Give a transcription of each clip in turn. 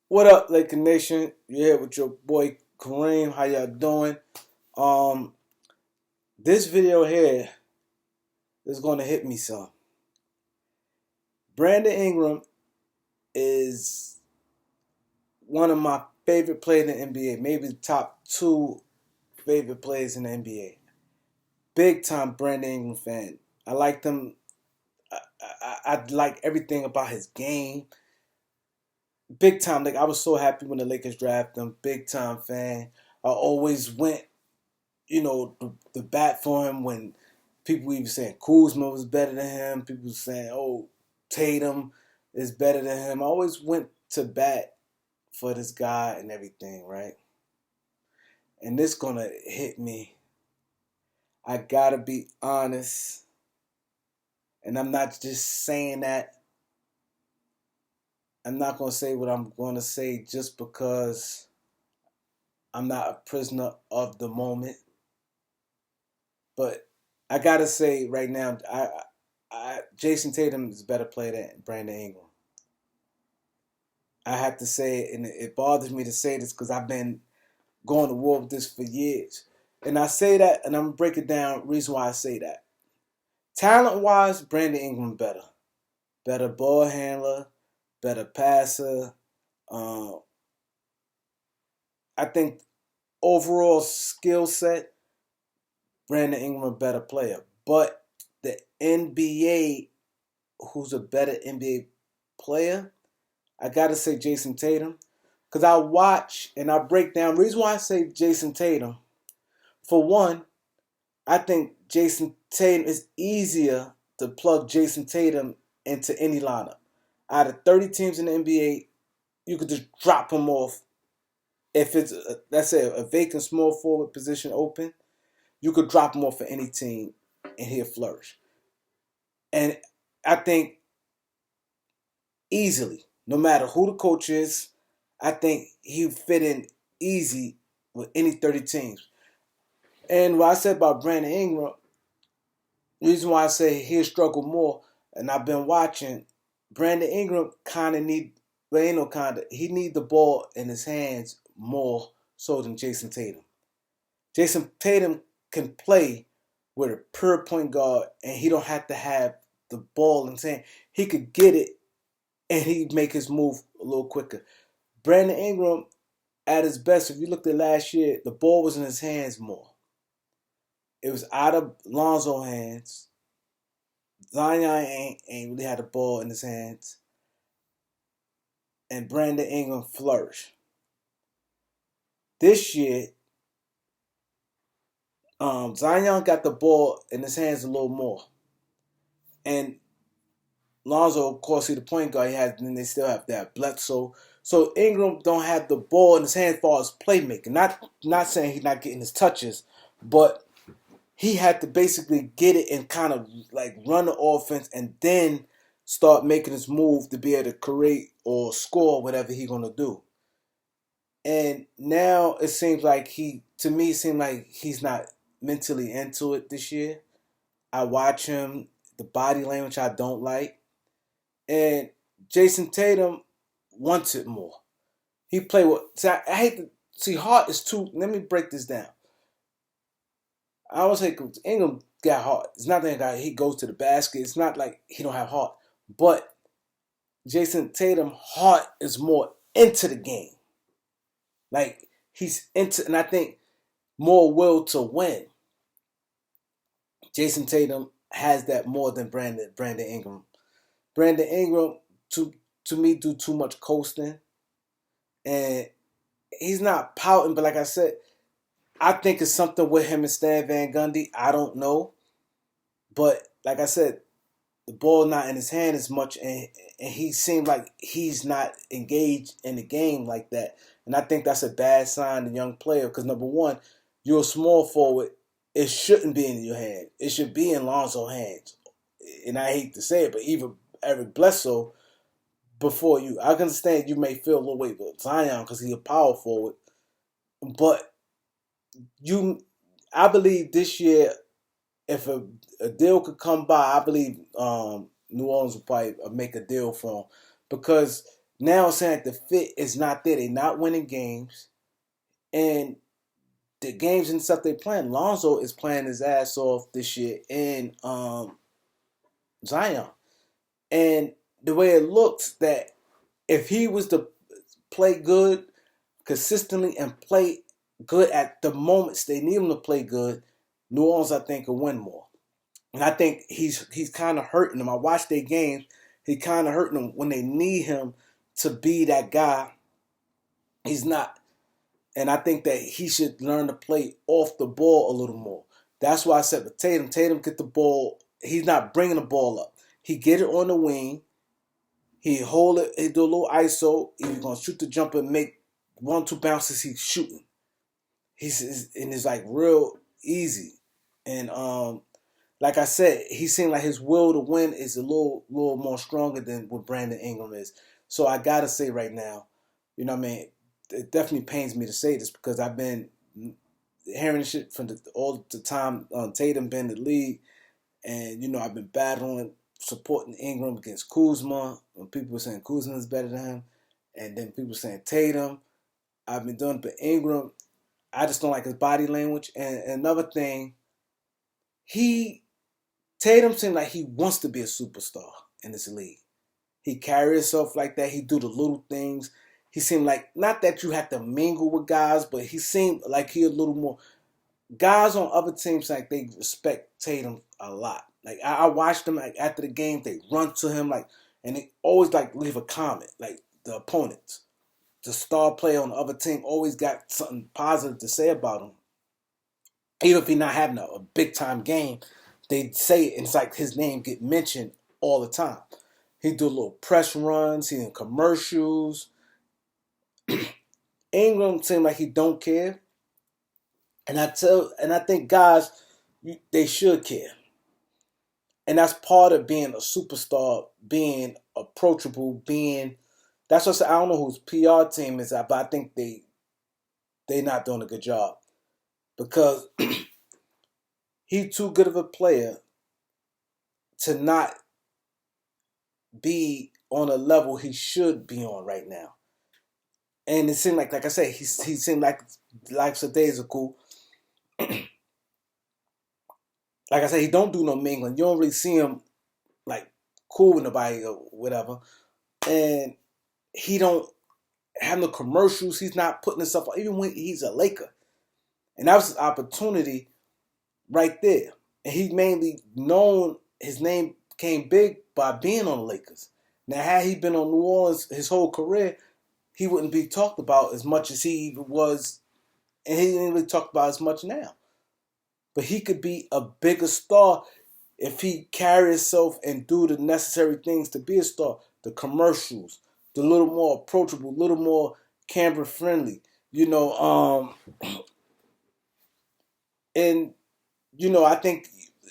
What up, Laker Nation? You're here with your boy Kareem. How y'all doing? Um, this video here is gonna hit me some. Brandon Ingram is one of my favorite players in the NBA, maybe the top two favorite players in the NBA. Big time Brandon Ingram fan. I like them. I like everything about his game. Big time. Like I was so happy when the Lakers drafted him. Big time fan. I always went the bat for him when people even saying Kuzma was better than him. People saying, oh, Tatum is better than him. I always went to bat for this guy and everything, right? And this gonna hit me. I gotta be honest. And I'm not just saying that. I'm not gonna say what I'm gonna say just because I'm not a prisoner of the moment. But I gotta say right now, Jason Tatum is a better player than Brandon Ingram. I have to say it, and it bothers me to say this because I've been going to war with this for years. And I say that, and I'm gonna break it down. Reason why I say that: talent-wise, Brandon Ingram better, better ball handler, better passer. Um, I think overall skill set, Brandon Ingram a better player. But the NBA, who's a better NBA player, I gotta say Jason Tatum. Because I watch and I break down. The reason why I say Jason Tatum, for one, I think Jason Tatum is easier to plug Jason Tatum into any lineup. Out of 30 teams in the NBA, you could just drop him off. If it's, let's say, a vacant small forward position open, you could drop him off for any team and he'll flourish. And I think easily, no matter who the coach is, I think he fit in easy with any 30 teams. And what I said about Brandon Ingram, the reason why I say he'll struggle more, and I've been watching, Brandon Ingram kind of need, well, ain't no kind of, he need the ball in his hands more so than Jason Tatum. Jason Tatum can play with a pure point guard, and he don't have to have the ball in his hand. He could get it, and he'd make his move a little quicker. Brandon Ingram, at his best, if you looked at last year, the ball was in his hands more. It was out of Lonzo's hands. Zion ain't really had the ball in his hands. And Brandon Ingram flourished. This year, Zion got the ball in his hands a little more. And Lonzo, of course, he's the point guard he has, and then they still have that Bledsoe. So Ingram don't have the ball in his hands as far as playmaking. Not saying he's not getting his touches, but he had to basically get it and kind of like run the offense and then start making his move to be able to create or score whatever he's gonna do. And now it seems like to me, it seems like he's not mentally into it this year. I watch him, the body language I don't like. And Jason Tatum wants it more. He played with, see, I hate to, see, Hart is too, let me break this down. I always say Ingram got heart. It's not that he goes to the basket. It's not like he don't have heart. But Jason Tatum heart is more into the game. Like he's into, and I think more will to win. Jason Tatum has that more than Brandon Ingram. Brandon Ingram to me do too much coasting, and he's not pouting. But like I said, I think it's something with him and Stan Van Gundy. I don't know, but like I said, the ball not in his hand as much, and he seemed like he's not engaged in the game like that. And I think that's a bad sign to young player because number one, you're a small forward. It shouldn't be in your hand. It should be in Lonzo's hands. And I hate to say it, but even Eric Bledsoe before you, I can understand you may feel a little weight with Zion because he's a power forward, but I believe this year if a deal could come by, I believe New Orleans will probably make a deal for him because Now it's saying like the fit is not there. They're not winning games. And the games and stuff they playing, Lonzo is playing his ass off this year in Zion. And the way it looks that if he was to play good consistently and play good at the moments they need him to play good, New Orleans I think will win more. And I think he's kind of hurting them. I watch their games. He kind of hurting them when they need him to be that guy. He's not. And I think that he should learn to play off the ball a little more. That's why I said with Tatum, Tatum get the ball. He's not bringing the ball up. He get it on the wing. He hold it. He do a little ISO. He's gonna shoot the jumper and make 1-2 bounces. He's shooting. And it's like real easy. And like I said, he seemed like his will to win is a little more stronger than what Brandon Ingram is. So I gotta say right now, you know what I mean? It definitely pains me to say this because I've been hearing shit from all the time Tatum been in the league, and you know I've been battling, supporting Ingram against Kuzma when people were saying Kuzma is better than him, and then people saying Tatum. I've been doing it, but Ingram, I just don't like his body language. And another thing, Tatum seems like he wants to be a superstar in this league. He carries himself like that. He do the little things. He seemed like, not that you have to mingle with guys, but he seemed like he a little more. Guys on other teams, like they respect Tatum a lot. Like I watched them like after the game, they run to him like, and they always like leave a comment. Like the opponents, the star player on the other team always got something positive to say about him. Even if he's not having a big time game, they say it, and it's like his name get mentioned all the time. He do little press runs. He in commercials. Ingram seemed like he don't care, and I think guys, they should care, and that's part of being a superstar, being approachable, being. That's what I don't know whose PR team is at, but I think they not doing a good job because he's too good of a player to not be on a level he should be on right now. And it seemed like I said, he seemed like some days ago. Like I said, he don't do no mingling. You don't really see him like cool with nobody or whatever. And he don't have no commercials. He's not putting himself on, even when he's a Laker. And that was his opportunity right there. And he mainly known, his name came big by being on the Lakers. Now, had he been on New Orleans his whole career, he wouldn't be talked about as much as he was, and he didn't really talk about as much now. But he could be a bigger star if he carry himself and do the necessary things to be a star. The commercials, the little more approachable, little more camera friendly, and I think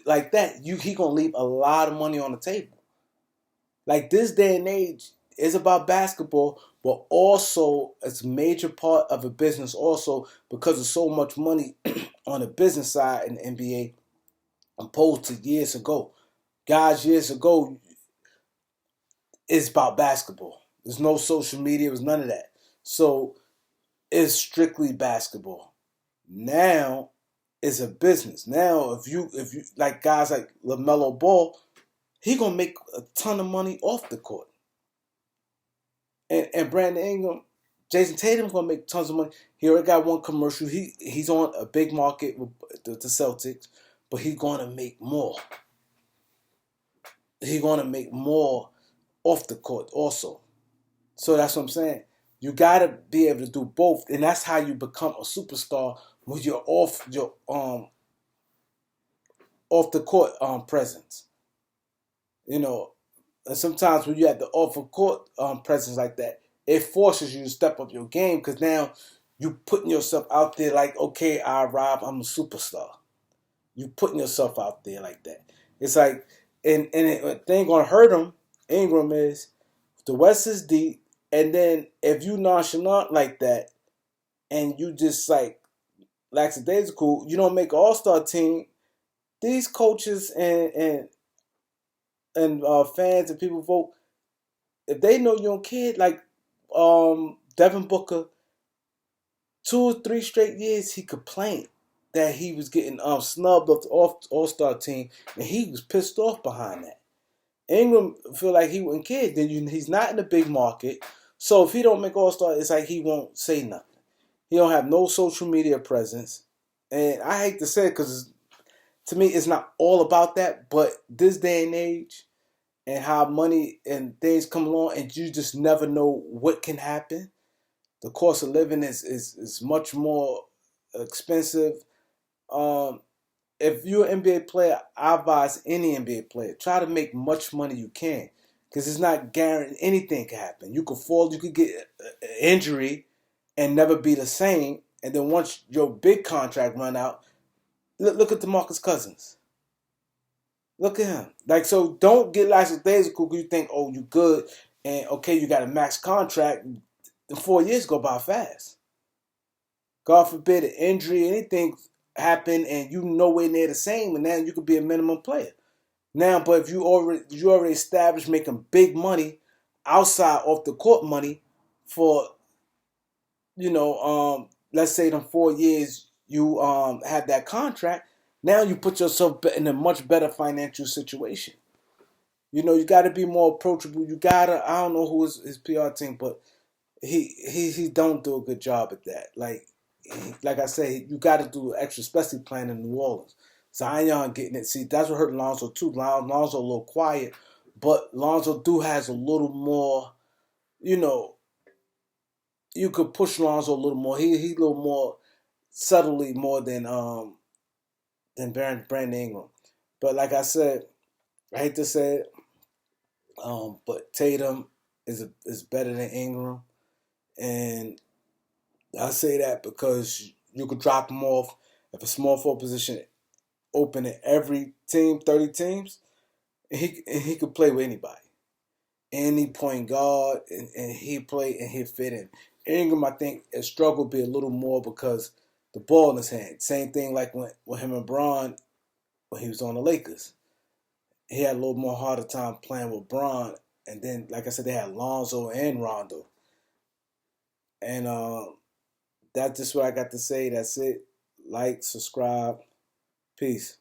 like that, he gonna leave a lot of money on the table. Like this day and age is about basketball, but also it's a major part of a business also because of so much money on the business side in the NBA opposed to years ago. Guys, years ago, it's about basketball. There's no social media, there's none of that. So it's strictly basketball. Now it's a business. Now if you like guys like LaMelo Ball, he gonna make a ton of money off the court. And Brandon Ingram, Jason Tatum's gonna make tons of money. He already got one commercial. He's on a big market with the Celtics, but he's gonna make more. He's gonna make more off the court also. So that's what I'm saying. You gotta be able to do both, and that's how you become a superstar when you're off the court presence. And sometimes when you have the off the court presence like that, it forces you to step up your game because now you putting yourself out there like, okay, I arrive, I'm a superstar. You putting yourself out there like that. It's like, and the thing gonna hurt him, Ingram, is the West is deep, and then if you nonchalant like that, and you just like lackadaisical, you don't make an all-star team. These coaches and fans and people vote, if they know you don't care, like Devin Booker, 2 or 3 straight years he complained that he was getting snubbed off the All-Star team, and he was pissed off behind that. Ingram feel like he wouldn't care. Then he's not in the big market, so if he don't make All-Star, it's like he won't say nothing. He don't have no social media presence, and I hate to say it because to me it's not all about that. But this day and age, and how money and things come along, and you just never know what can happen. The cost of living is much more expensive. Um, if you're an NBA player, I advise any NBA player try to make much money you can, because it's not guaranteed anything can happen. You could fall, you could get an injury, and never be the same. And then once your big contract run out, look at DeMarcus Cousins. Look at him. Like, so don't get lackadaisical because you think, oh, you good, and okay, you got a max contract. The 4 years go by fast. God forbid an injury, anything happen, and you nowhere near the same, and now you could be a minimum player. Now, but if you already established making big money outside off the court money for let's say in 4 years you had that contract. Now you put yourself in a much better financial situation. You got to be more approachable. You gotta. I don't know who is his PR team, but he don't do a good job at that. Like I say, you got to do extra, especially playing in New Orleans. Zion getting it. See, that's what hurt Lonzo too. Lonzo a little quiet, but Lonzo has a little more. You know, you could push Lonzo a little more. He a little more subtly more than Brandon Ingram. But like I said, I hate to say it, but Tatum is better than Ingram, and I say that because you could drop him off if a small forward position open in every team, 30 teams, and he could play with anybody. Any point guard, and he play and he fit in. Ingram, I think, has struggled be a little more because the ball in his hand. Same thing like when him and Bron when he was on the Lakers. He had a little more harder time playing with Bron, and then like I said, they had Lonzo and Rondo, and that's just what I got to say. That's it. Like, subscribe, peace.